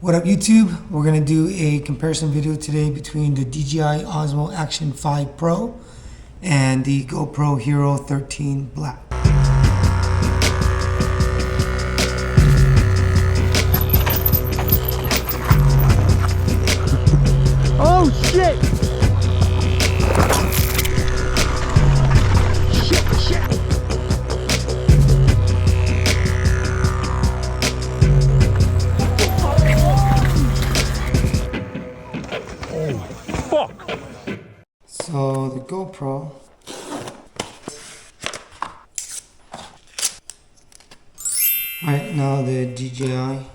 What up YouTube? We're going to do a comparison video today between the DJI Osmo Action 5 Pro and the GoPro Hero 13 Black. Oh shit! So the GoPro right now, the DJI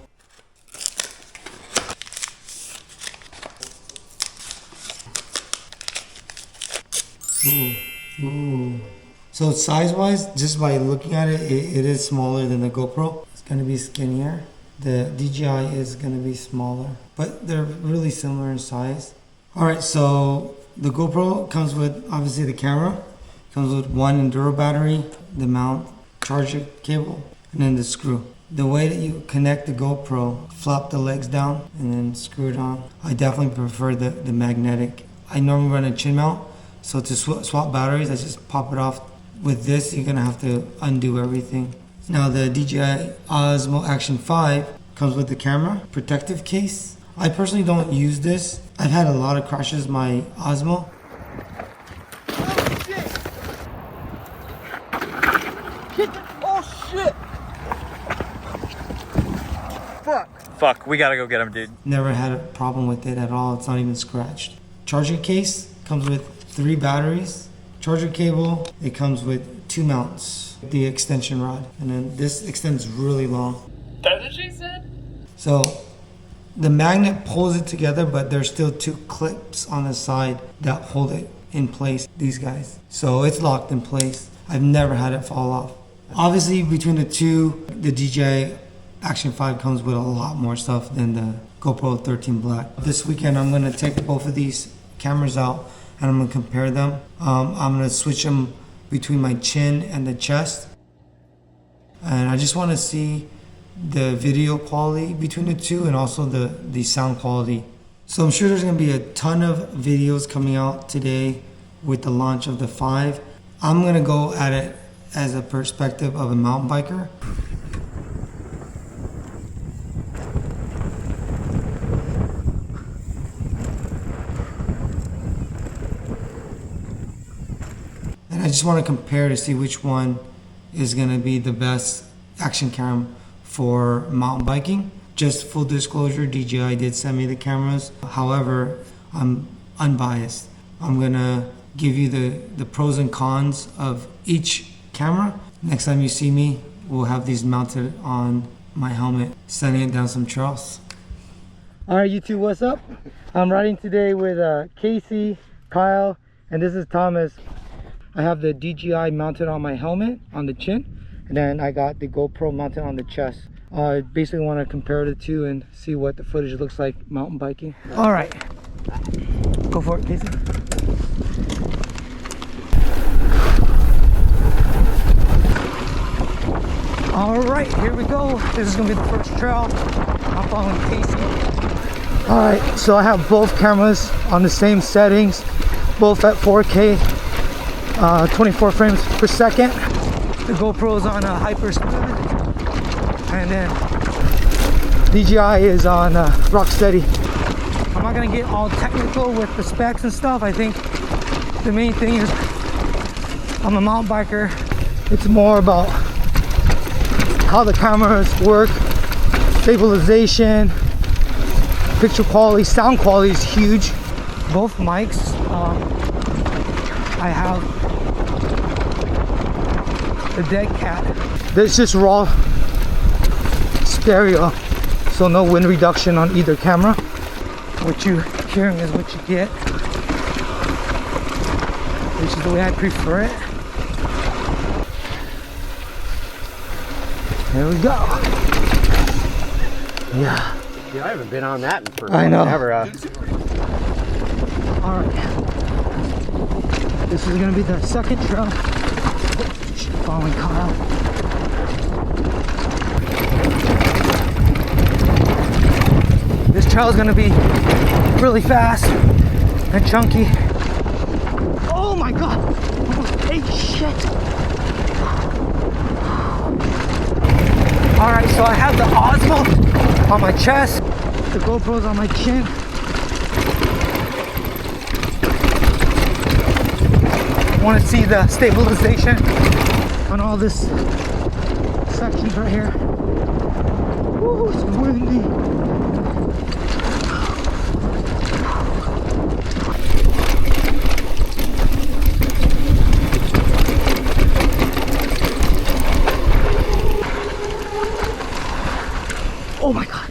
Ooh. So size wise, just by looking at it, it is smaller than the GoPro. It's gonna be skinnier. The DJI is gonna be smaller, but they're really similar in size. All right, so the GoPro comes with obviously the camera, comes with one Enduro battery, the mount, charger cable, and then the screw. The way that you connect the GoPro, flop the legs down and then screw it on. I definitely prefer the magnetic. I normally run a chin mount, so to swap batteries, I just pop it off. With this, you're gonna have to undo everything. Now the DJI Osmo Action 5 comes with the camera, protective case. I personally don't use this. I've had a lot of crashes, my Osmo. Oh shit! Oh shit! Fuck, we gotta go get him, dude. Never had a problem with it at all. It's not even scratched. Charger case comes with 3 batteries. Charger cable, it comes with 2 mounts. The extension rod, and then this extends really long. That's what she said? So the magnet pulls it together, but there's still 2 clips on the side that hold it in place, these guys. So it's locked in place. I've never had it fall off. Obviously, between the two, the DJI Action 5 comes with a lot more stuff than the GoPro 13 Black. This weekend, I'm gonna take both of these cameras out and I'm gonna compare them. I'm gonna switch them between my chin and the chest. And I just wanna see the video quality between the two and also the sound quality. So I'm sure there's gonna be a ton of videos coming out today with the launch of the 5. I'm gonna go at it as a perspective of a mountain biker. And I just wanna compare to see which one is gonna be the best action cam for mountain biking. Just full disclosure, DJI did send me the cameras. However, I'm unbiased. I'm gonna give you the pros and cons of each camera. Next time you see me, we'll have these mounted on my helmet, sending it down some trails. All right, YouTube, what's up? I'm riding today with Casey, Kyle, and this is Thomas. I have the DJI mounted on my helmet, on the chin, and then I got the GoPro mounted on the chest. I basically want to compare the two and see what the footage looks like mountain biking. All right, go for it, Casey. All right, here we go. This is gonna be the first trail. I'm following Casey. All right, so I have both cameras on the same settings, both at 4K, 24 frames per second. The GoPro is on hyper smooth, and then DJI is on Rock Steady. I'm not gonna get all technical with the specs and stuff. I think the main thing is I'm a mountain biker. It's more about how the cameras work, stabilization, picture quality, sound quality is huge. Both mics, I have the Dead Cat. There's just raw stereo, so no wind reduction on either camera. What you're hearing is what you get, which is the way I prefer it. Here we go. Yeah. Dude, I haven't been on that in forever. I know. All right. This is gonna be the second trail. Following Kyle. This trail is gonna be really fast and chunky. Oh my God, almost ate shit. All right, so I have the Osmo on my chest, the GoPro's on my chin. I want to see the stabilization on all this sections right here. Woo, it's windy. Oh my God,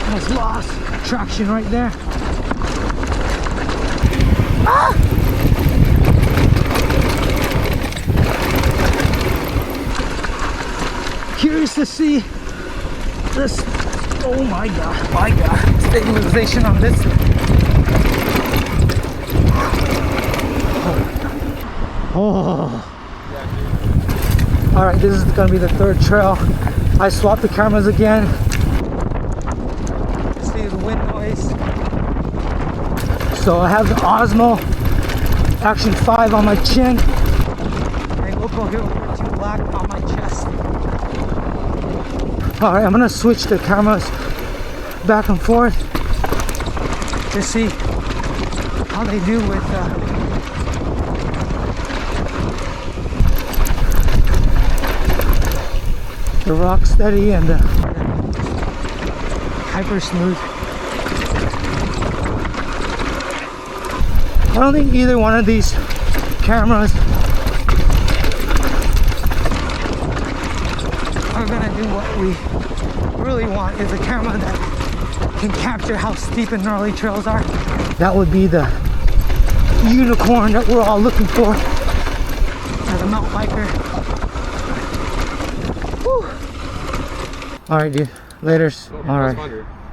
almost lost traction right there. Ah! Curious to see this. Oh my God, stabilization on this. Oh. All right, this is gonna be the third trail. I swapped the cameras again. See the wind noise. So I have the Osmo Action 5 on my chin and GoPro Hero 13 Black on my chest. All right, I'm gonna switch the cameras back and forth to see how they do with the Rock Steady and the Hyper Smooth. I don't think either one of these cameras are gonna do what we really want, is a camera that can capture how steep and gnarly trails are. That would be the unicorn that we're all looking for as a mountain biker. Whew. All right, dude. Laters. All right.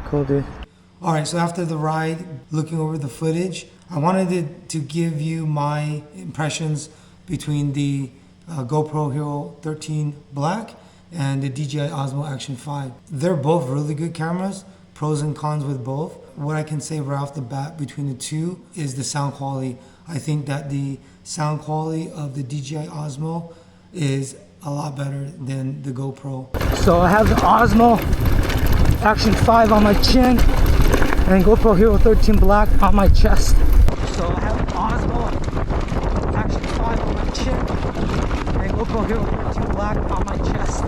Cool, dude. All right, so after the ride, looking over the footage, I wanted to give you my impressions between the GoPro Hero 13 Black and the DJI Osmo Action 5. They're both really good cameras, pros and cons with both. What I can say right off the bat between the two is the sound quality. I think that the sound quality of the DJI Osmo is a lot better than the GoPro. So I have the Osmo Action 5 on my chin and GoPro Hero 13 Black on my chest. So I have the Osmo Action 5 on my chin and GoPro Hero 13 Black on my chest.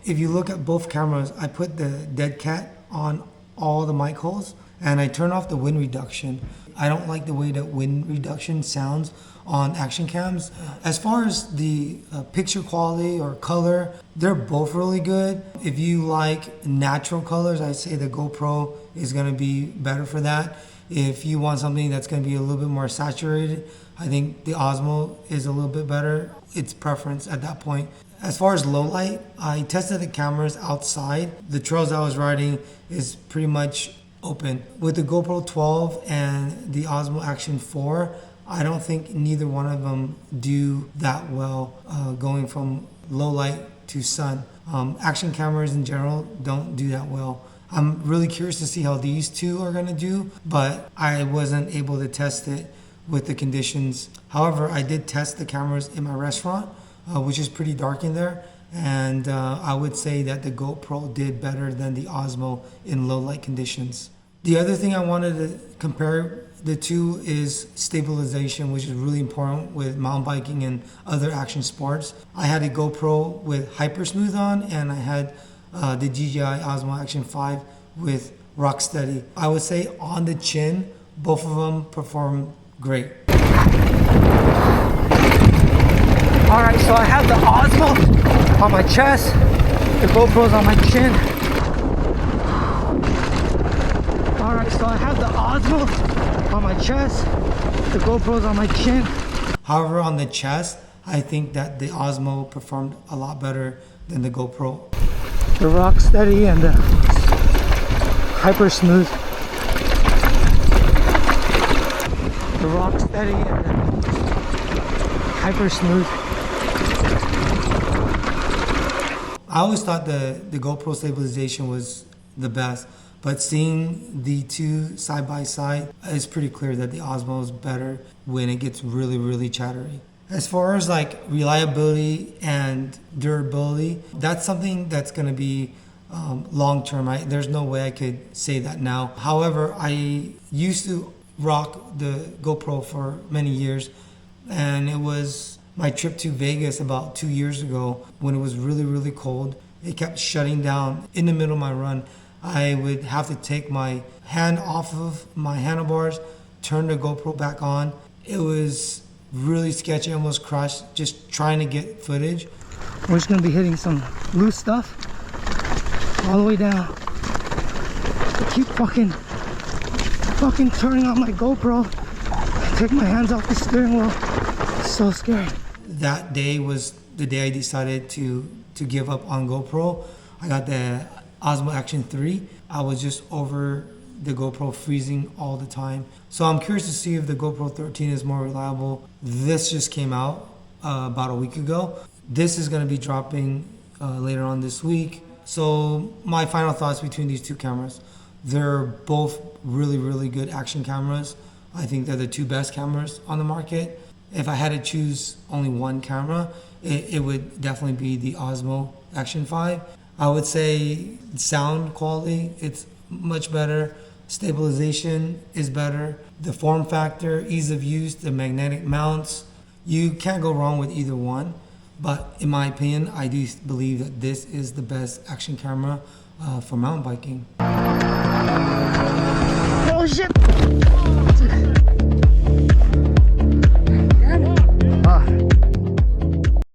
If you look at both cameras, I put the dead cat on all the mic holes and I turn off the wind reduction. I don't like the way that wind reduction sounds on action cams. As far as the picture quality or color, they're both really good. If you like natural colors, I'd say the GoPro is gonna be better for that. If you want something that's gonna be a little bit more saturated, I think the Osmo is a little bit better. It's preference at that point. As far as low light, I tested the cameras outside. The trails I was riding is pretty much open. With the GoPro 12 and the Osmo Action 4, I don't think neither one of them do that well going from low light to sun. Action cameras in general don't do that well. I'm really curious to see how these two are gonna do, but I wasn't able to test it with the conditions. However, I did test the cameras in my restaurant, which is pretty dark in there. And I would say that the GoPro did better than the Osmo in low light conditions. The other thing I wanted to compare the two is stabilization, which is really important with mountain biking and other action sports. I had a GoPro with Hyper Smooth on, and I had the DJI Osmo Action 5 with Rock Steady. I would say on the chin, both of them perform great. All right, so I have the Osmo on my chest, the GoPro's on my chin. All right, so I have the Osmo on my chest, the GoPro's on my chin. However, on the chest, I think that the Osmo performed a lot better than the GoPro. The Rock Steady and the Hyper Smooth. The Rock Steady and the Hyper Smooth. I always thought the GoPro stabilization was the best, But seeing the two side by side, it's pretty clear that the Osmo is better when it gets really, really chattery. As far as like reliability and durability, that's something that's going to be long term. There's no way I could say that now. However, I used to rock the GoPro for many years, and it was my trip to Vegas about 2 years ago when it was really, really cold. It kept shutting down in the middle of my run. I would have to take my hand off of my handlebars, turn the GoPro back on. It was really sketchy, I almost crashed just trying to get footage. We're just gonna be hitting some loose stuff all the way down. I keep fucking turning on my GoPro. Take my hands off the steering wheel. So scared. That day was the day I decided to give up on GoPro. I got the Osmo Action 3. I was just over the GoPro freezing all the time. So I'm curious to see if the GoPro 13 is more reliable. This just came out about a week ago. This is going to be dropping later on this week. So my final thoughts between these two cameras. They're both really, really good action cameras. I think they're the two best cameras on the market. If I had to choose only one camera, it would definitely be the Osmo Action 5. I would say sound quality, it's much better. Stabilization is better. The form factor, ease of use, the magnetic mounts, you can't go wrong with either one. But in my opinion, I do believe that this is the best action camera for mountain biking. Oh shit!